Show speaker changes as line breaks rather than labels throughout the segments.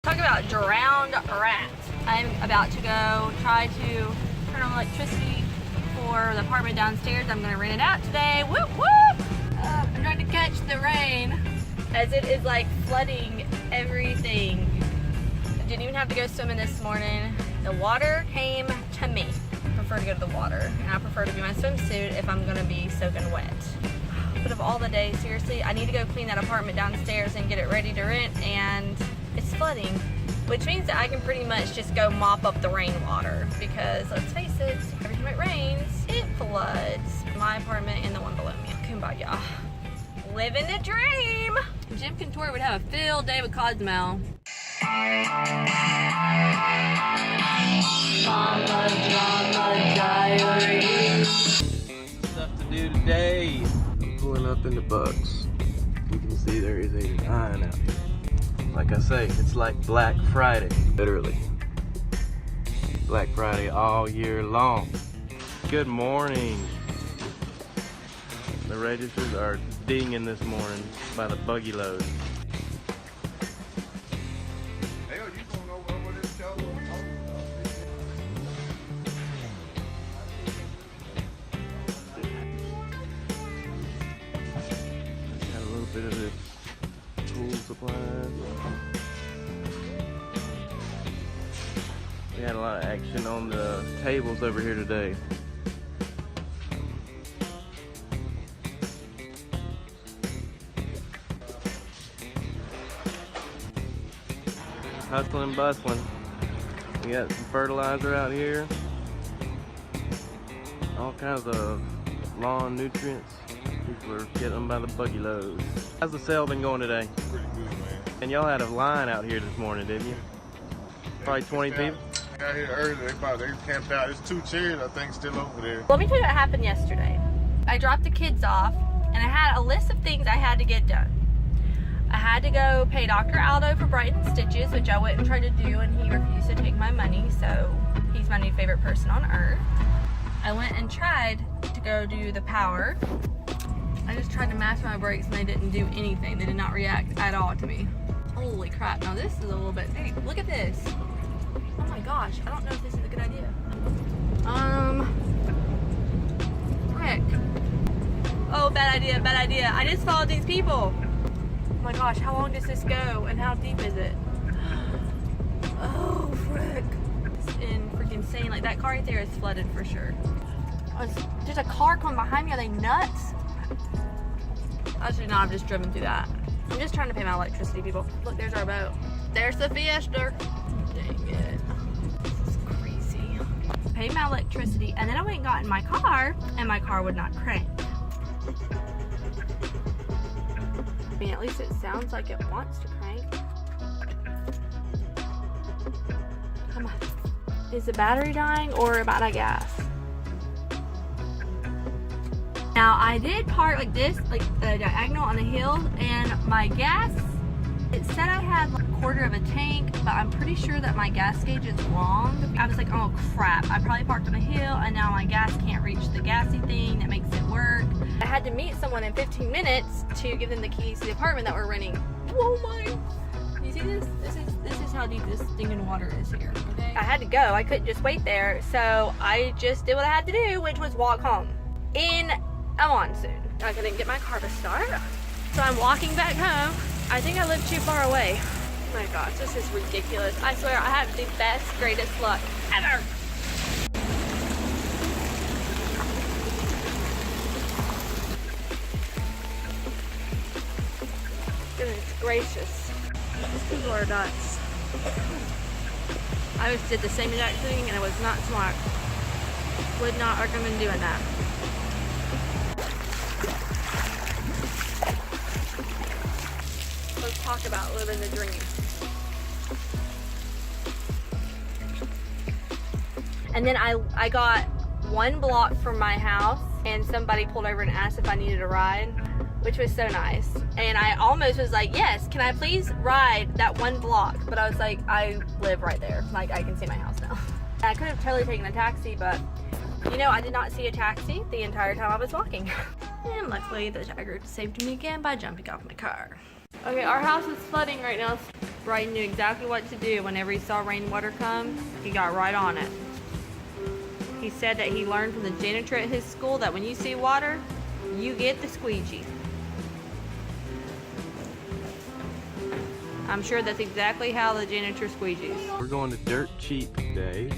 Talk about drowned rats. I'm about to go try to turn on electricity for the apartment downstairs. I'm gonna rent it out today. Whoop whoop! I'm trying to catch the rain as it is like flooding everything. I didn't even have to go swimming this morning. The water came to me. I prefer to go to the water, and I prefer to be in my swimsuit if I'm gonna be soaking wet. But of all the days, seriously, I need to go clean that apartment downstairs and get it ready to rent, and it's flooding, which means that I can pretty much just go mop up the rainwater, because let's face it, every time it rains, it floods my apartment and the one below me. Kumbaya. Living the dream! Jim Cantor would have a field day with Cozumel. Mama drama diary.
Stuff to do today. Pulling up in the Bucks. You can see there is a line out here. Like I say, it's like Black Friday, literally. Black Friday all year long. Good morning. The registers are dinging this morning by the buggy load. Got a little bit of the tool supplies. We had a lot of action on the tables over here today. Hustling, bustling. We got some fertilizer out here. All kinds of lawn nutrients. People are getting them by the buggy loads. How's the sale been going today?
Pretty good, man.
And y'all had a line out here this morning, didn't you? Probably 20 people.
They got here early. They camped out. There's 2 chairs, I think, still over there.
Let me tell you what happened yesterday. I dropped the kids off, and I had a list of things I had to get done. I had to go pay Dr. Aldo for Brighton stitches, which I went and tried to do, and he refused to take my money, so he's my new favorite person on earth. I went and tried to go do the power. I just tried to mash my brakes, and they didn't do anything. They did not react at all to me. Holy crap. Now this is a little bit big. Look at this. Oh my gosh. I don't know if this is a good idea. Frick. Oh, bad idea, bad idea. I just followed these people. Oh my gosh, how long does this go and how deep is it? Oh, frick. It's freaking insane. Like, that car right there is flooded for sure. There's a car coming behind me. Are they nuts? I should not have just driven through that. I'm just trying to pay my electricity, people. Look, there's our boat. There's the Fiesta. Dang it. This is crazy. Paid my electricity, and then I went and got in my car, and my car would not crank. I mean, at least it sounds like it wants to crank. Come on. Is the battery dying or am I out of gas? Now, I did park like this, like diagonal on the hill, and my gas, it said I had like a quarter of a tank, but I'm pretty sure that my gas gauge is wrong. I was like, oh crap, I probably parked on a hill, and now my gas can't reach the gassy thing that makes it work. I had to meet someone in 15 minutes to give them the keys to the apartment that we're renting. Oh my, you see this? This is how deep this stinking water is here, okay? I had to go, I couldn't just wait there, so I just did what I had to do, which was walk home in a monsoon. I couldn't get my car to start, so I'm walking back home. I think I live too far away. Oh my gosh, this is ridiculous. I swear, I have the best, greatest luck ever. Goodness gracious. These people are nuts. I just did the same exact thing and it was not smart. Would not recommend doing that. Let's talk about living the dream. And then I got 1 block from my house and somebody pulled over and asked if I needed a ride, which was so nice. And I almost was like, yes, can I please ride that 1 block? But I was like, I live right there. Like, I can see my house now. I could have totally taken a taxi, but you know, I did not see a taxi the entire time I was walking. And luckily the tiger saved me again by jumping off my car. Okay, our house is flooding right now. Brian knew exactly what to do whenever he saw rainwater come. He got right on it. He said that he learned from the janitor at his school that when you see water, you get the squeegee. I'm sure that's exactly how the janitor squeegees.
We're going to Dirt Cheap Day.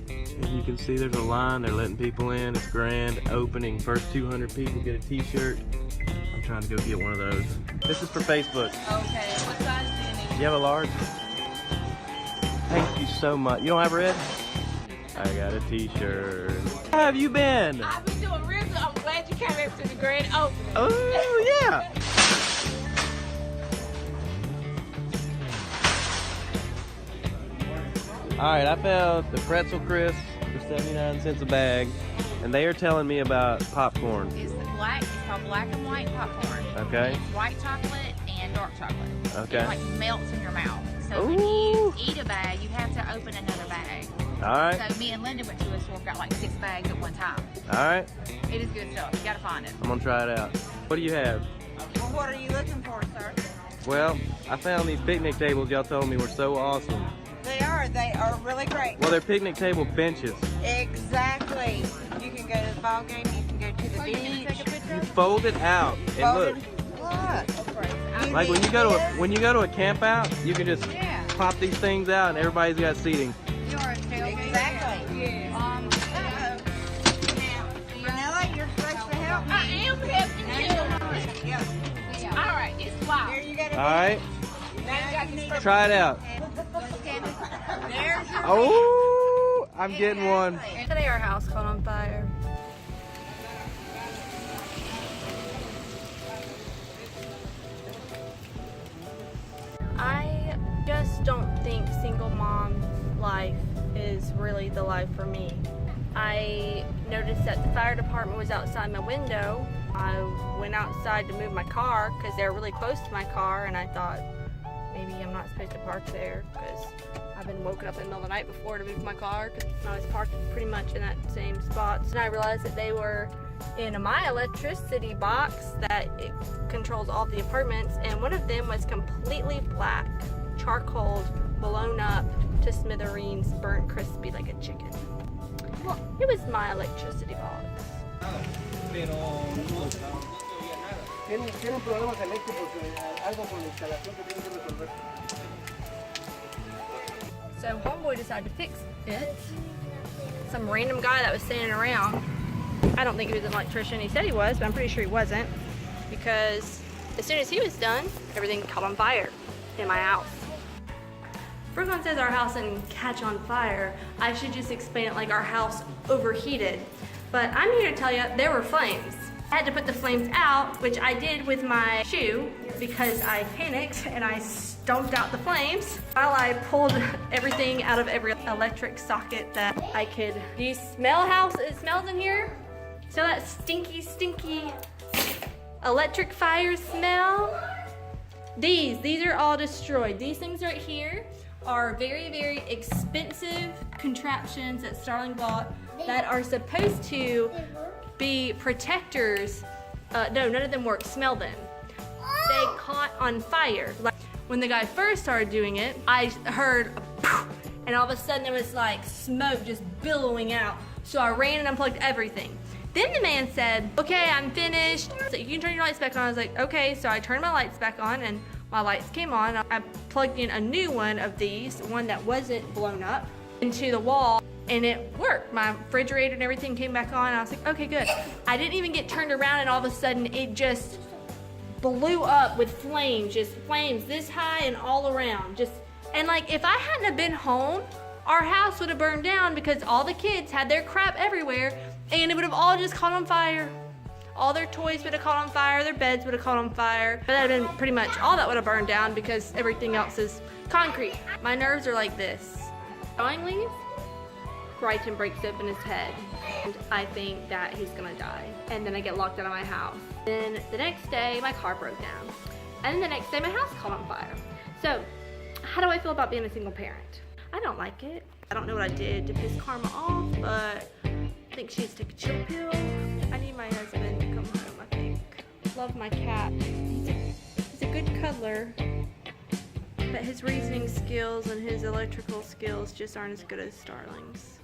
And you can see there's a line, they're letting people in. It's grand opening. First 200 people get a t-shirt. I'm trying to go get one of those. This is for Facebook.
Okay, what size do you need?
You have a large? Thank you so much. You don't have red? I got a t-shirt. How have you been?
I've been doing real good. I'm glad you came up to the grand opening.
Oh, yeah. All right, I found the pretzel crisps for 79 cents a bag, and they are telling me about popcorn.
It's called black and white popcorn.
Okay.
It's white chocolate and dark chocolate.
Okay.
It like melts in your mouth. So
Ooh.
when you eat a bag, you have to open another bag.
All right.
So me and Linda went to a store, got like 6 bags at one time.
All right.
It is good stuff. You gotta find it.
I'm gonna try it out. What do you have?
Well, what are you looking for, sir?
Well, I found these picnic tables y'all told me were so awesome.
They are really great.
Well, they're picnic table benches.
Exactly. You can go to the ball game, you can go to the beach.
You fold it out and
Fold
look.
Look.
Like when you go to a camp out, you can just pop these things out and everybody's got seating.
Exactly. Renella, you're supposed to help me.
I am helping you. All right, it's wild.
Here you go.
All right,
Now you need to
try it out.
There's your
Oh, I'm getting one.
Today our house caught on fire. I just don't think single mom life is really the life for me. I noticed that the fire department was outside my window. I went outside to move my car because they're really close to my car, and I thought maybe I'm not supposed to park there because I've been woken up in the middle of the night before to move my car because I was parked pretty much in that same spot. And I realized that they were in my electricity box that it controls all the apartments, and one of them was completely black, charcoal, blown up to smithereens, burnt crispy like a chicken. Well, it was my electricity box.
Tienen problemas eléctricos, algo con la instalación que tienen que resolver.
So homeboy decided to fix it. Some random guy that was standing around. I don't think he was an electrician. He said he was, but I'm pretty sure he wasn't, because as soon as he was done, everything caught on fire in my house. Brooklyn says our house didn't catch on fire. I should just explain it like our house overheated. But I'm here to tell you there were flames. I had to put the flames out, which I did with my shoe because I panicked and I stomped out the flames while I pulled everything out of every electric socket that I could. Do you smell how it smells in here? Smell that stinky, stinky electric fire smell? These are all destroyed. These things right here are very, very expensive contraptions that Starling bought that are supposed to be protectors. No, none of them work. Smell them. They caught on fire. Like when the guy first started doing it, I heard a poof, and all of a sudden there was like smoke just billowing out. So I ran and unplugged everything. Then the man said, okay, I'm finished. So you can turn your lights back on. I was like, okay. So I turned my lights back on and my lights came on. I plugged in a new one of these, one that wasn't blown up, into the wall, and it worked. My refrigerator and everything came back on. I was like, okay, good. I didn't even get turned around, and all of a sudden it just blew up with flames, just flames this high and all around. And like if I hadn't have been home, our house would have burned down because all the kids had their crap everywhere, and it would have all just caught on fire. All their toys would have caught on fire, their beds would have caught on fire. But that would have been pretty much all that would have burned down because everything else is concrete. My nerves are like this. Starling leaves, Brighton breaks open his head, and I think that he's gonna die. And then I get locked out of my house. Then the next day, my car broke down. And then the next day, my house caught on fire. So, how do I feel about being a single parent? I don't like it. I don't know what I did to piss Karma off, but I think she needs to take a chill pill. I need my husband to come home, I think. Love my cat. He's a good cuddler, but his reasoning skills and his electrical skills just aren't as good as Starling's.